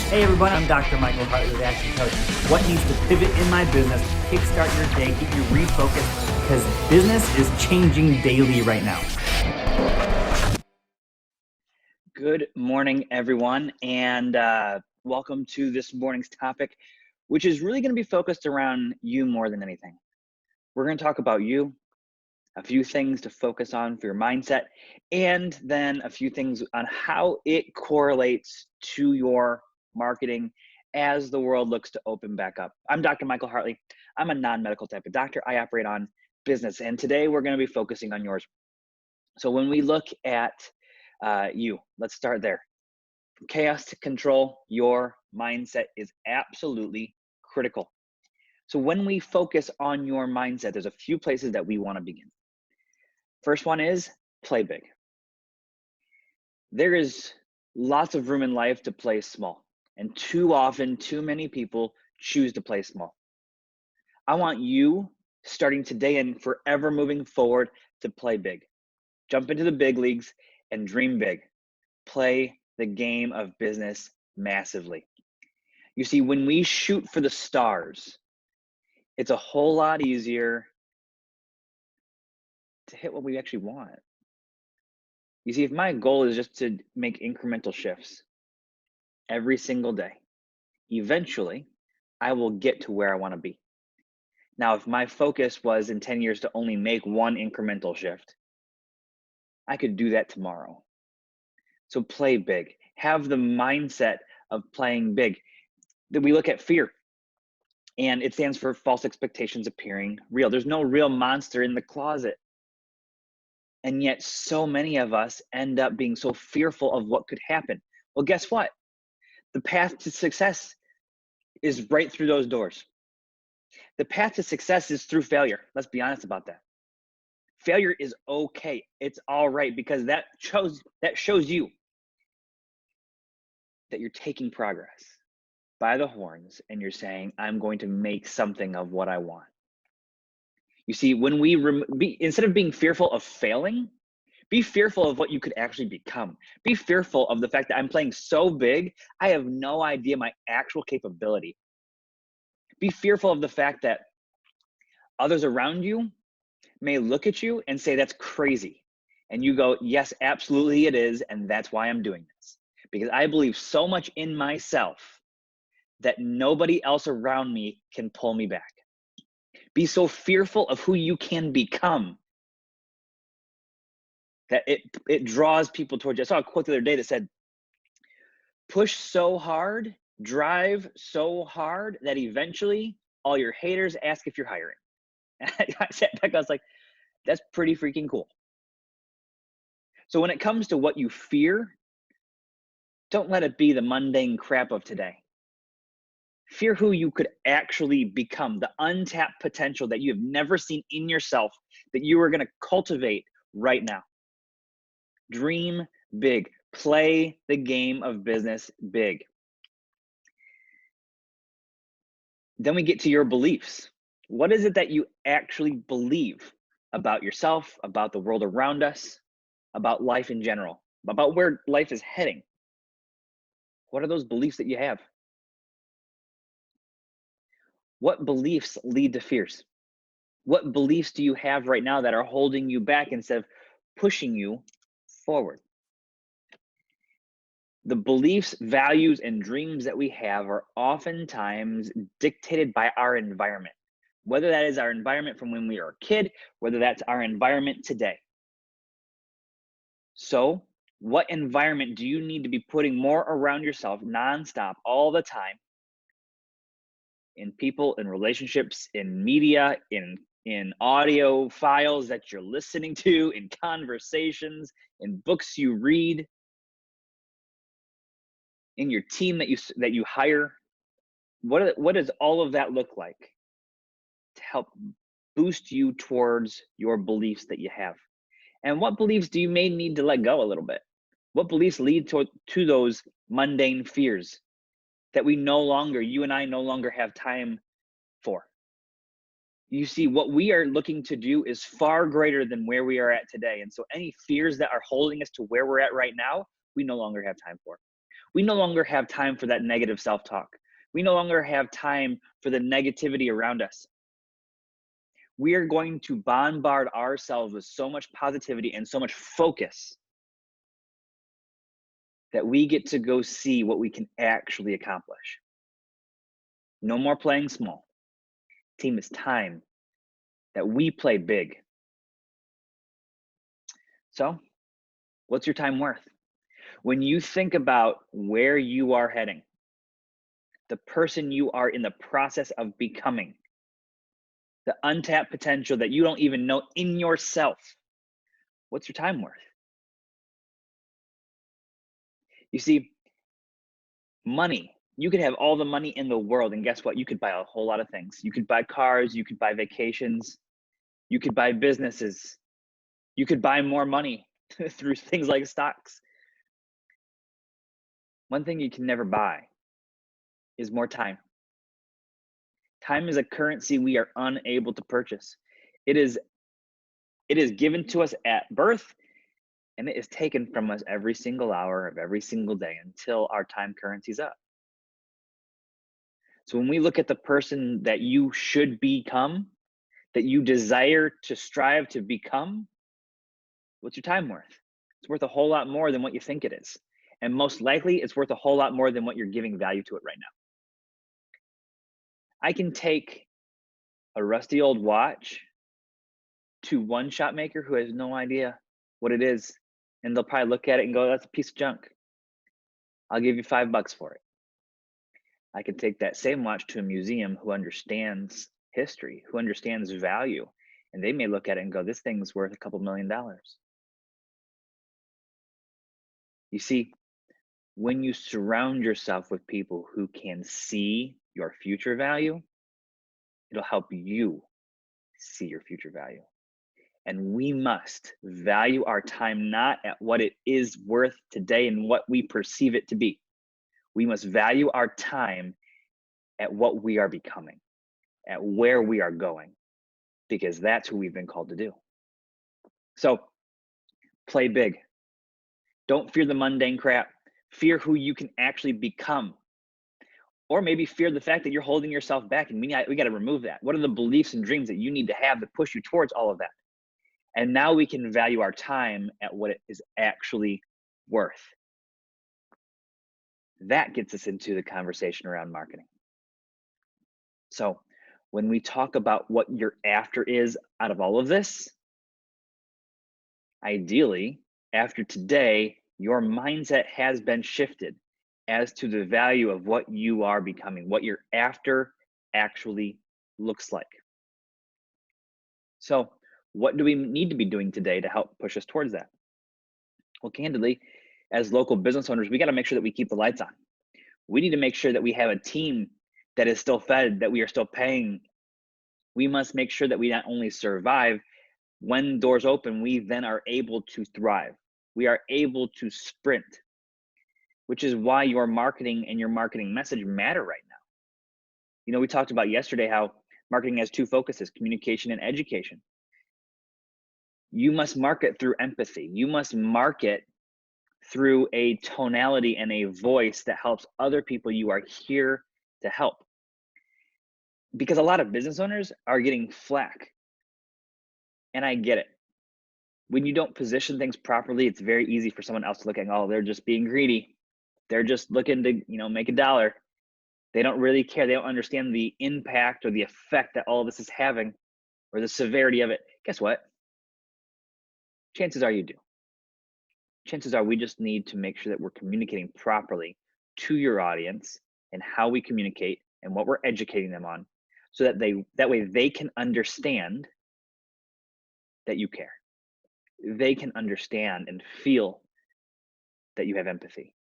Hey everyone, I'm Dr. Michael Hartley with Action Coach. What needs to pivot in my business, kickstart your day, get you refocused, because business is changing daily right now. Good morning, everyone, and welcome to this morning's topic, which is really going to be focused around you more than anything. We're going to talk about you, a few things to focus on for your mindset, and then a few things on how it correlates to your marketing as the world looks to open back up. I'm Dr. Michael Hartley. I'm a non-medical type of doctor. I operate on business, and today we're going to be focusing on yours. So when we look at you, let's start there. From chaos to control, your mindset is absolutely critical. So when we focus on your mindset, there's a few places that we want to begin. First one is play big. There is lots of room in life to play small. And too often, too many people choose to play small. I want you, starting today and forever moving forward, to play big. Jump into the big leagues and dream big. Play the game of business massively. You see, when we shoot for the stars, it's a whole lot easier to hit what we actually want. You see, if my goal is just to make incremental shifts every single day, eventually I will get to where I want to be. Now, if my focus was in 10 years to only make one incremental shift, I could do that tomorrow. So play big. Have the mindset of playing big. That we look at fear, and it stands for false expectations appearing real. There's no real monster in the closet. And yet so many of us end up being so fearful of what could happen. Well, guess what? The path to success is right through those doors. The path to success is through failure. Let's be honest about that. Failure is okay. It's all right, because that shows you that you're taking progress by the horns and you're saying, I'm going to make something of what I want. You see, when we instead of being fearful of failing, be fearful of what you could actually become. Be fearful of the fact that I'm playing so big, I have no idea my actual capability. Be fearful of the fact that others around you may look at you and say, that's crazy. And you go, yes, absolutely it is. And that's why I'm doing this. Because I believe so much in myself that nobody else around me can pull me back. Be so fearful of who you can become that it draws people towards you. I saw a quote the other day that said, push so hard, drive so hard that eventually all your haters ask if you're hiring. And I sat back, I was like, that's pretty freaking cool. So when it comes to what you fear, don't let it be the mundane crap of today. Fear who you could actually become, the untapped potential that you have never seen in yourself that you are going to cultivate right now. Dream big. Play the game of business big. Then we get to your beliefs. What is it that you actually believe about yourself, about the world around us, about life in general, about where life is heading? What are those beliefs that you have? What beliefs lead to fears? What beliefs do you have right now that are holding you back instead of pushing you forward? The beliefs, values, and dreams that we have are oftentimes dictated by our environment, whether that is our environment from when we were a kid, whether that's our environment today. So, what environment do you need to be putting more around yourself nonstop all the time? In people, in relationships, in media, in audio files that you're listening to, in conversations, in books you read, in your team that you hire. What does all of that look like to help boost you towards your beliefs that you have? And what beliefs do you may need to let go a little bit? What beliefs lead to those mundane fears that you and I no longer have time for? You see, what we are looking to do is far greater than where we are at today. And so any fears that are holding us to where we're at right now, we no longer have time for. We no longer have time for that negative self-talk. We no longer have time for the negativity around us. We are going to bombard ourselves with so much positivity and so much focus that we get to go see what we can actually accomplish. No more playing small. Team, it's time that we play big. So, what's your time worth? When you think about where you are heading, the person you are in the process of becoming, the untapped potential that you don't even know in yourself, what's your time worth? You see, money, you could have all the money in the world, and guess what? You could buy a whole lot of things. You could buy cars, you could buy vacations, you could buy businesses, you could buy more money through things like stocks. One thing you can never buy is more time. Time is a currency we are unable to purchase. It is given to us at birth, and it is taken from us every single hour of every single day until our time currency's up. So when we look at the person that you should become, that you desire to strive to become, what's your time worth? It's worth a whole lot more than what you think it is. And most likely, it's worth a whole lot more than what you're giving value to it right now. I can take a rusty old watch to one shop maker who has no idea what it is, and they'll probably look at it and go, that's a piece of junk. I'll give you $5 for it. I can take that same watch to a museum who understands history, who understands value, and they may look at it and go, this thing's worth a couple $1,000,000. You see, when you surround yourself with people who can see your future value, it'll help you see your future value. And we must value our time not at what it is worth today and what we perceive it to be. We must value our time at what we are becoming, at where we are going, because that's who we've been called to do. So play big. Don't fear the mundane crap. Fear who you can actually become. Or maybe fear the fact that you're holding yourself back, and we got to remove that. What are the beliefs and dreams that you need to have to push you towards all of that? And now we can value our time at what it is actually worth. That gets us into the conversation around marketing. So when we talk about what you're after is out of all of this, ideally, after today, your mindset has been shifted as to the value of what you are becoming, what you're after actually looks like. So what do we need to be doing today to help push us towards that? Well, candidly, as local business owners, we got to make sure that we keep the lights on. We need to make sure that we have a team that is still fed, that we are still paying. We must make sure that we not only survive, when doors open, we then are able to thrive. We are able to sprint, which is why your marketing and your marketing message matter right now. You know, we talked about yesterday how marketing has two focuses, communication and education. You must market through empathy. You must market through a tonality and a voice that helps other people you are here to help. Because a lot of business owners are getting flack, and I get it. When you don't position things properly, it's very easy for someone else to look at, oh, they're just being greedy. They're just looking to, make a dollar. They don't really care. They don't understand the impact or the effect that all of this is having or the severity of it. Guess what? Chances are you do. Chances are we just need to make sure that we're communicating properly to your audience and how we communicate and what we're educating them on, so that that way they can understand that you care. They can understand and feel that you have empathy,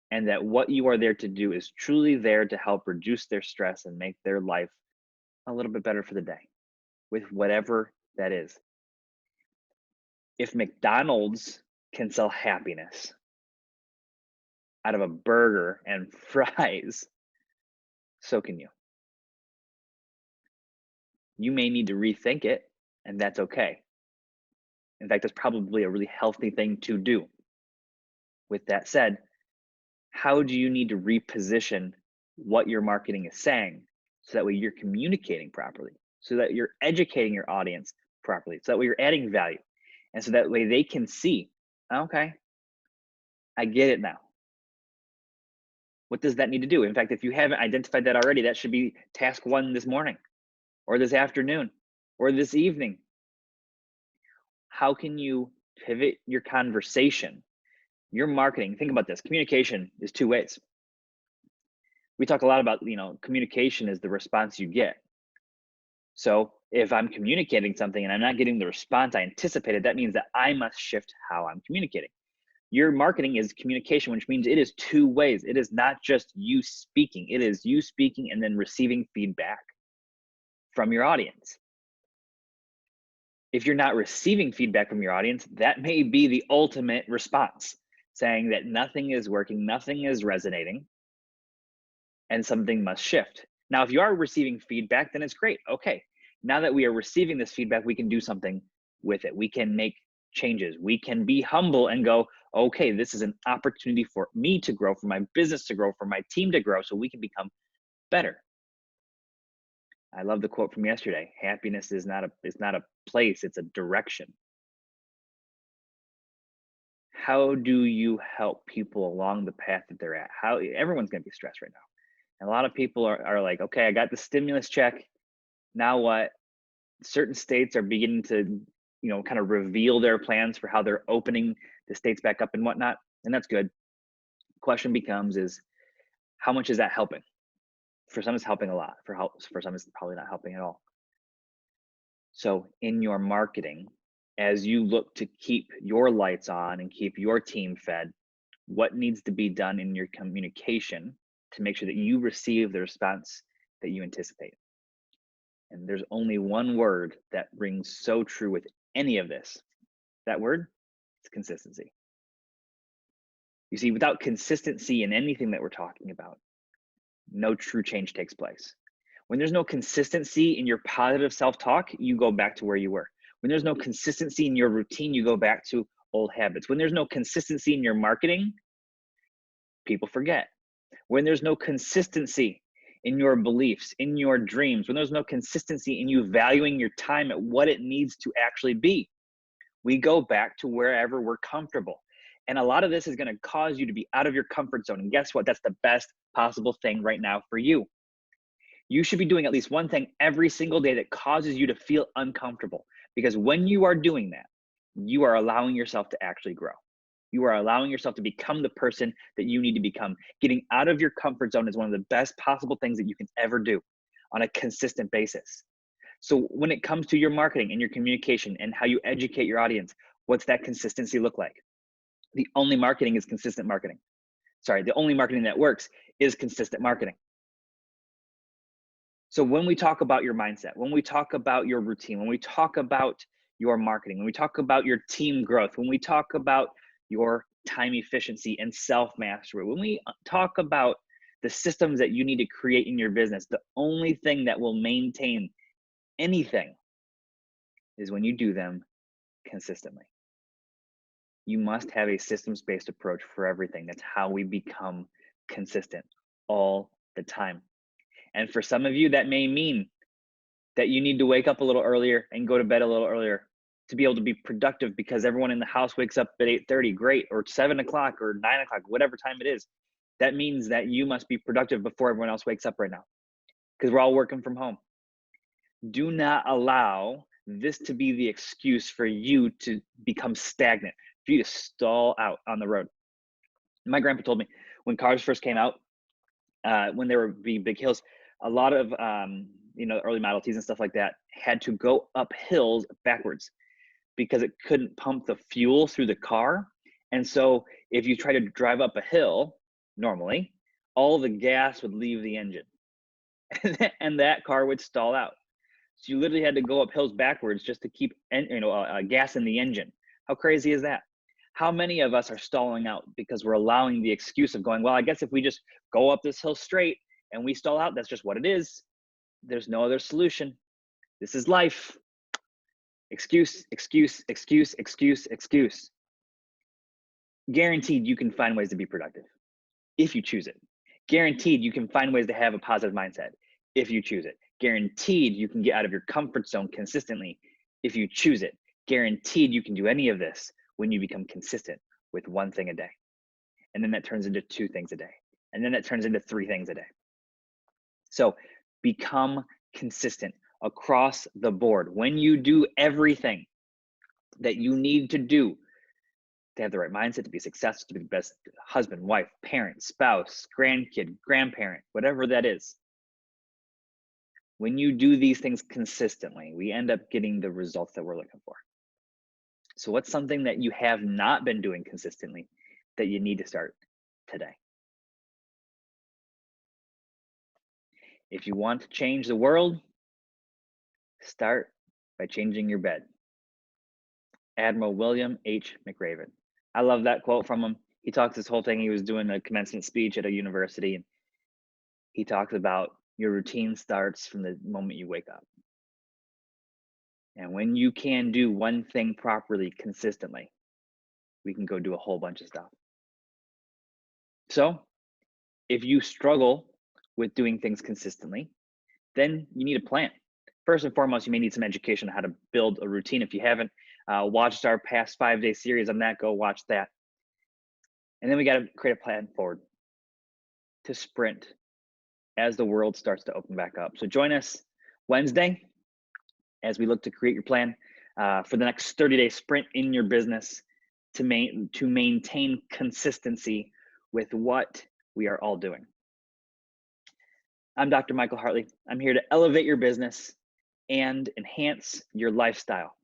and that what you are there to do is truly there to help reduce their stress and make their life a little bit better for the day, with whatever that is. If McDonald's can sell happiness out of a burger and fries, so can you. You may need to rethink it, and that's okay. In fact, that's probably a really healthy thing to do. With that said, How do you need to reposition what your marketing is saying so that way you're communicating properly, so that you're educating your audience properly, so that way you're adding value, and so that way they can see, okay, I get it now. What does that need to do? In fact, if you haven't identified that already, that should be task one this morning or this afternoon or this evening. How can you pivot your conversation, your marketing? Think about this. Communication is two ways. We talk a lot about, communication is the response you get. So if I'm communicating something and I'm not getting the response I anticipated, that means that I must shift how I'm communicating. Your marketing is communication, which means it is two ways. It is not just you speaking, it is you speaking and then receiving feedback from your audience. If you're not receiving feedback from your audience, that may be the ultimate response, saying that nothing is working, nothing is resonating, and something must shift. Now, if you are receiving feedback, then it's great. Okay, now that we are receiving this feedback, we can do something with it. We can make changes. We can be humble and go, okay, this is an opportunity for me to grow, for my business to grow, for my team to grow, so we can become better. I love the quote from yesterday. Happiness is not a place, it's a direction. How do you help people along the path that they're at? How everyone's going to be stressed right now. And a lot of people are like, okay, I got the stimulus check. Now what? Certain states are beginning to, kind of reveal their plans for how they're opening the states back up and whatnot. And that's good. Question becomes is how much is that helping? For some, it's helping a lot. For some, it's probably not helping at all. So in your marketing, as you look to keep your lights on and keep your team fed, what needs to be done in your communication to make sure that you receive the response that you anticipate? And there's only one word that rings so true with any of this. That word is consistency. You see, without consistency in anything that we're talking about, no true change takes place. When there's no consistency in your positive self-talk, you go back to where you were. When there's no consistency in your routine, you go back to old habits. When there's no consistency in your marketing, people forget. When there's no consistency in your beliefs, in your dreams, when there's no consistency in you valuing your time at what it needs to actually be, we go back to wherever we're comfortable. And a lot of this is going to cause you to be out of your comfort zone. And guess what? That's the best possible thing right now for you. You should be doing at least one thing every single day that causes you to feel uncomfortable. Because when you are doing that, you are allowing yourself to actually grow. You are allowing yourself to become the person that you need to become. Getting out of your comfort zone is one of the best possible things that you can ever do on a consistent basis. So when it comes to your marketing and your communication and how you educate your audience, what's that consistency look like? The only marketing is consistent marketing. Sorry, the only marketing that works is consistent marketing. So when we talk about your mindset, when we talk about your routine, when we talk about your marketing, when we talk about your team growth, when we talk about your time efficiency and self-mastery, when we talk about the systems that you need to create in your business, the only thing that will maintain anything is when you do them consistently. You must have a systems-based approach for everything. That's how we become consistent all the time. And for some of you, that may mean that you need to wake up a little earlier and go to bed a little earlier to be able to be productive because everyone in the house wakes up at 8:30, great, or 7 o'clock or 9 o'clock, whatever time it is. That means that you must be productive before everyone else wakes up right now because we're all working from home. Do not allow this to be the excuse for you to become stagnant, for you to stall out on the road. My grandpa told me when cars first came out, when there were big hills, a lot of early Model Ts and stuff like that had to go up hills backwards because it couldn't pump the fuel through the car. And so if you try to drive up a hill normally, all the gas would leave the engine and that car would stall out. So you literally had to go up hills backwards just to keep gas in the engine. How crazy is that? How many of us are stalling out because we're allowing the excuse of going, well, I guess if we just go up this hill straight and we stall out, that's just what it is. There's no other solution. This is life. Excuse, excuse, excuse, excuse, excuse. Guaranteed you can find ways to be productive. if you choose it. Guaranteed, you can find ways to have a positive mindset if you choose it. Guaranteed, you can get out of your comfort zone consistently if you choose it. Guaranteed, you can do any of this when you become consistent with one thing a day. And then that turns into 2 things a day. And then that turns into 3 things a day. So become consistent across the board. When you do everything that you need to do to have the right mindset, to be successful, to be the best husband, wife, parent, spouse, grandkid, grandparent, whatever that is. When you do these things consistently, we end up getting the results that we're looking for. So what's something that you have not been doing consistently that you need to start today? If you want to change the world, start by changing your bed. Admiral William H. McRaven. I love that quote from him. He talks this whole thing. He was doing a commencement speech at a university, and he talks about your routine starts from the moment you wake up. And when you can do one thing properly, consistently, we can go do a whole bunch of stuff. So if you struggle with doing things consistently, then you need a plan. First and foremost, you may need some education on how to build a routine. If you haven't watched our past 5-day series on that, go watch that. And then we got to create a plan forward to sprint as the world starts to open back up. So join us Wednesday as we look to create your plan for the next 30-day sprint in your business to maintain consistency with what we are all doing. I'm Dr. Michael Hartley. I'm here to elevate your business and enhance your lifestyle.